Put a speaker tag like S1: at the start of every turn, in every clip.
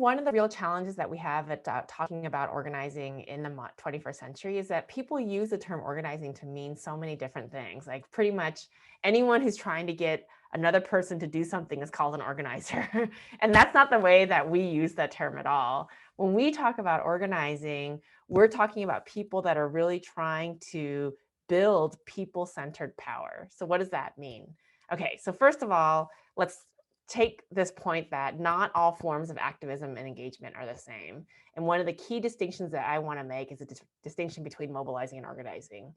S1: one of the real challenges that we have at talking about organizing in the 21st century is that people use the term organizing to mean so many different things. Like pretty much anyone who's trying to get another person to do something is called an organizer. And that's not the way that we use that term at all. When we talk about organizing, we're talking about people that are really trying to build people-centered power. So what does that mean? Okay, so first of all, let's take this point that not all forms of activism and engagement are the same. And one of the key distinctions that I want to make is a distinction between mobilizing and organizing.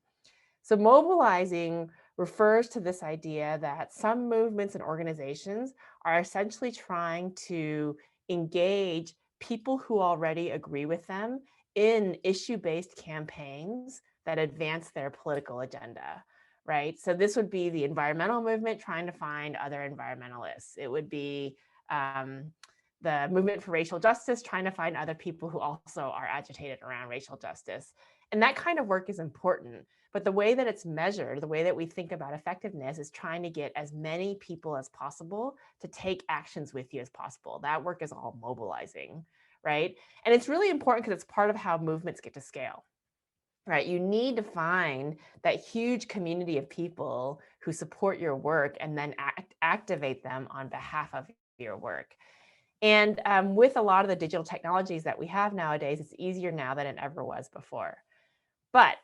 S1: So mobilizing refers to this idea that some movements and organizations are essentially trying to engage people who already agree with them in issue-based campaigns that advance their political agenda, right? So this would be the environmental movement trying to find other environmentalists. It would be the movement for racial justice trying to find other people who also are agitated around racial justice. And that kind of work is important. But the way that it's measured, the way that we think about effectiveness is trying to get as many people as possible to take actions with you as possible. That work is all mobilizing, right? And it's really important because it's part of how movements get to scale, right? You need to find that huge community of people who support your work and then activate them on behalf of your work. And with a lot of the digital technologies that we have nowadays, it's easier now than it ever was before. But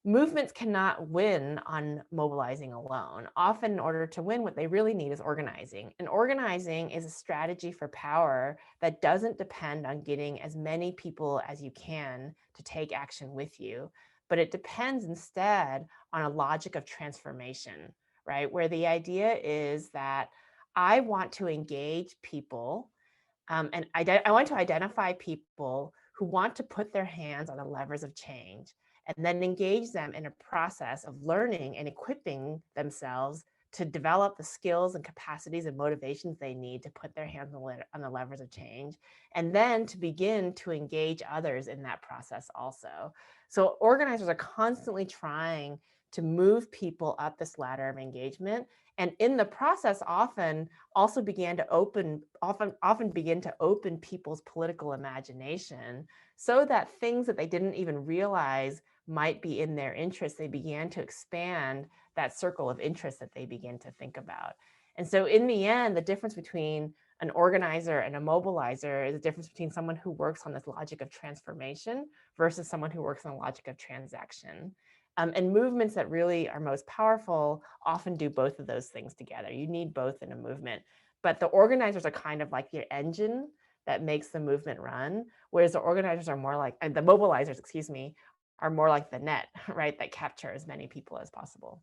S1: movements cannot win on mobilizing alone. Often, in order to win, what they really need is organizing. And organizing is a strategy for power that doesn't depend on getting as many people as you can to take action with you, but it depends instead on a logic of transformation, right? Where the idea is that I want to engage people and I want to identify people who want to put their hands on the levers of change and then engage them in a process of learning and equipping themselves to develop the skills and capacities and motivations they need to put their hands on the levers of change, and then to begin to engage others in that process also. So organizers are constantly trying to move people up this ladder of engagement, and in the process often also often begin to open people's political imagination so that things that they didn't even realize might be in their interest, they began to expand that circle of interest that they begin to think about. And so in the end, the difference between an organizer and a mobilizer is the difference between someone who works on this logic of transformation versus someone who works on the logic of transaction. And movements that really are most powerful often do both of those things together. You need both in a movement. But the organizers are kind of like your engine that makes the movement run, whereas the organizers are more like, and the mobilizers, excuse me, are more like the net, right, that capture as many people as possible.